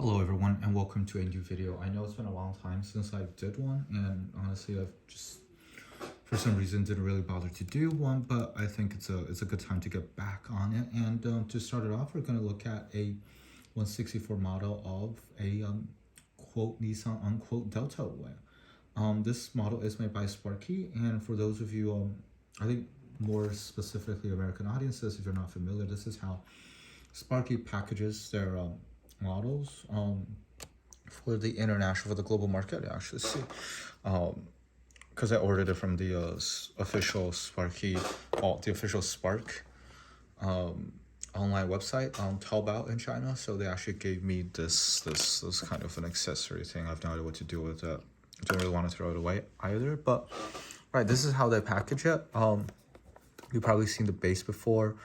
Hello everyone and welcome to a new video. I know it's been a long time since I did one, and honestly I've just for some reason didn't really bother to do one, but I think it's a good time to get back on it. And to start it off, we're going to look at a 164 model of a quote Nissan unquote DeltaWing. This model is made by Sparky, and for those of you I think more specifically American audiences, if you're not familiar, this is how Sparky packages their models for the international, for the global market. I actually see, because I ordered it from the official Sparky, the official Spark online website on Taobao in China. So they actually gave me this kind of an accessory thing. I have no idea what to do with it. I don't really want to throw it away either. But right, this is how they package it. You've probably seen the base before.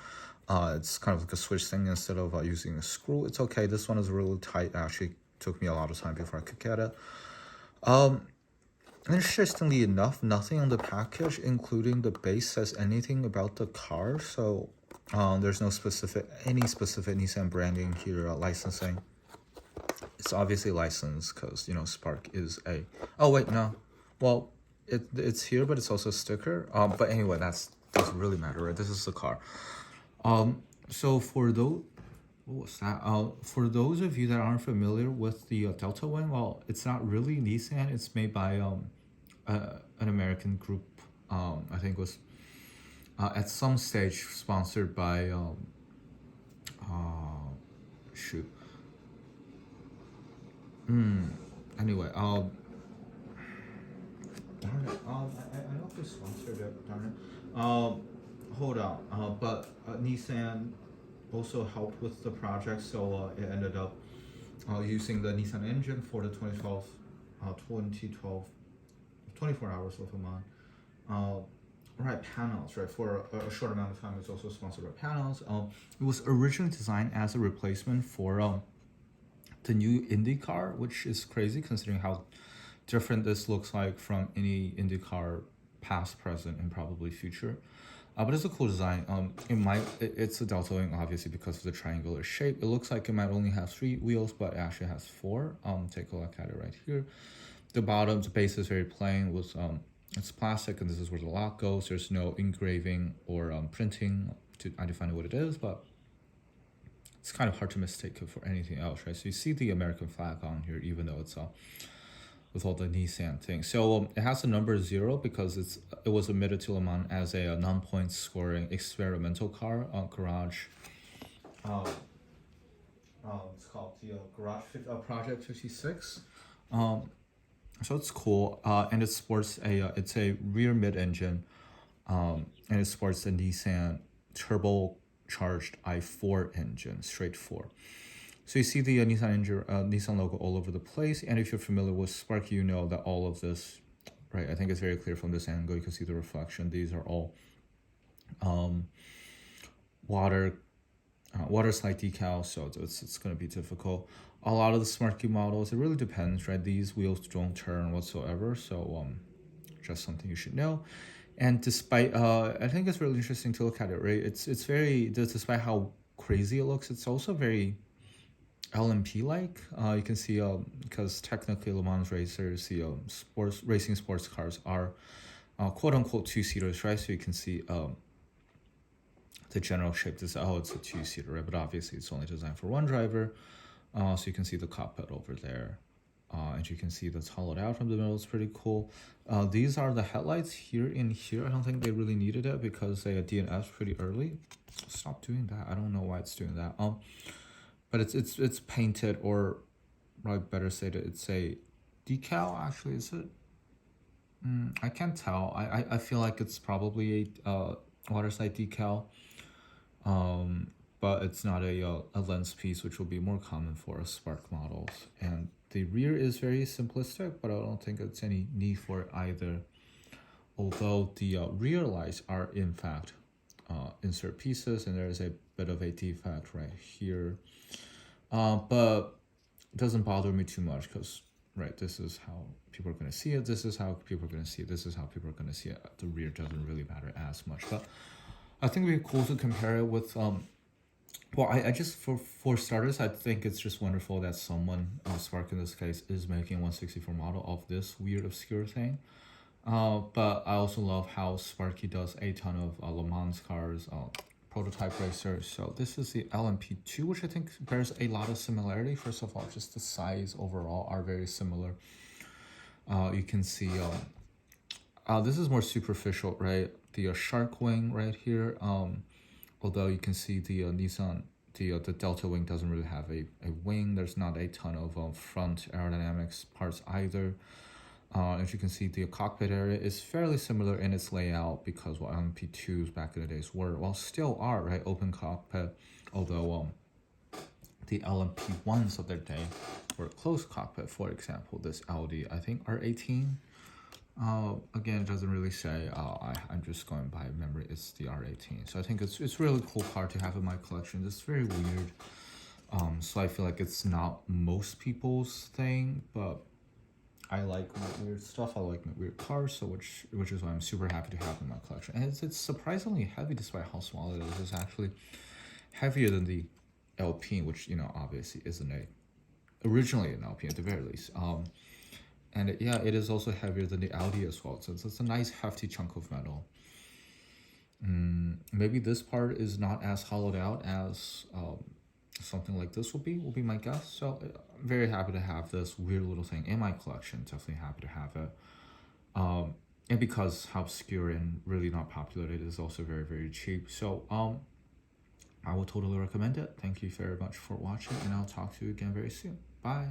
It's kind of like a switch thing instead of using a screw. It's okay. This one is really tight. It actually took me a lot of time before I could get it. Interestingly enough, nothing on the package, including the base, says anything about the car. So there's no any specific Nissan branding here, licensing. It's obviously licensed because, you know, Spark is a... Oh, wait, no. Well, it's here, but it's also a sticker. But anyway, that doesn't really matter, right? This is the car. So for those, what was that? For those of you that aren't familiar with the DeltaWing, well, it's not really Nissan. It's made by an American group. I think was at some stage sponsored by shoot. Anyway, darn it. I know who sponsored it. Darn it. Hold on. But Nissan also helped with the project, so it ended up using the Nissan engine for the 2012 24 hours of a month. Right, panels, right, for a short amount of time. It's also sponsored by panels. It was originally designed as a replacement for the new Indy car, which is crazy considering how different this looks like from any Indy car past, present, and probably future. But it's a cool design. It's a DeltaWing, obviously, because of the triangular shape. It looks like it might only have 3 wheels, but it actually has 4. Take a look at it right here. The base is very plain with it's plastic, and this is where the lock goes. There's no engraving or printing to identify what it is, but it's kind of hard to mistake it for anything else, right? So you see the American flag on here, even though it's with all the Nissan things. So it has the number 0 because it was admitted to Le Mans as a non-point scoring experimental car on Garage. It's called the Garage Project 56. So it's cool, and it sports it's a rear mid-engine, and it sports the Nissan turbocharged i4 engine, straight 4. So you see the Nissan logo all over the place, and if you're familiar with Sparky, you know that all of this, right? I think it's very clear from this angle. You can see the reflection. These are all water slide decals, so it's going to be difficult. A lot of the Sparky models, it really depends, right? These wheels don't turn whatsoever, so just something you should know. And despite, I think it's really interesting to look at it, right? It's very, despite how crazy it looks, it's also very LMP-like. You can see, because technically Le Mans racers, the racing sports cars are quote-unquote 2-seaters, right? So you can see the general shape. It's a 2-seater, right? But obviously it's only designed for one driver. So you can see the cockpit over there. And you can see that's hollowed out from the middle. It's pretty cool. These are the headlights here and here. I don't think they really needed it because they had DNS pretty early. Stop doing that. I don't know why it's doing that. But it's painted, or I better say that it's a decal. Actually, is it? I can't tell. I feel like it's probably a waterside decal. But it's not a lens piece, which will be more common for Spark models. And the rear is very simplistic, but I don't think it's any need for it either. Although the rear lights are in fact insert pieces, and there is a bit of a defect right here. But it doesn't bother me too much because, right, this is how people are going to see it. This is how people are going to see it. This is how people are going to see it. The rear doesn't really matter as much. But I think it'd be cool to compare it with Well, I just for starters, I think it's just wonderful that someone, Spark in this case, is making 164 model of this weird obscure thing. But I also love how Sparky does a ton of Le Mans cars, prototype racers. So this is the LMP2, which I think bears a lot of similarity. First of all, just the size overall are very similar. You can see, this is more superficial, right? The shark wing right here. Although you can see the Nissan, the DeltaWing doesn't really have a wing. There's not a ton of front aerodynamics parts either. As you can see, the cockpit area is fairly similar in its layout because what LMP2s back in the days were, well, still are, right? Open cockpit, although the LMP1s of their day were closed cockpit. For example, this Audi, I think R18. Again, it doesn't really say. I'm just going by memory. It's the R18. So I think it's really cool car to have in my collection. It's very weird. So I feel like it's not most people's thing, but I like my weird stuff. I like my weird cars, so which is why I'm super happy to have in my collection. And it's surprisingly heavy despite how small it is. It's actually heavier than the LP, which obviously isn't originally an LP at the very least. And it is also heavier than the Audi as well. So it's a nice hefty chunk of metal. Maybe this part is not as hollowed out as something like this will be my guess. So I'm very happy to have this weird little thing in my collection. Definitely happy to have it. And because how obscure and really not popular it is, also very, very cheap. So I will totally recommend it. Thank you very much for watching, and I'll talk to you again very soon. Bye.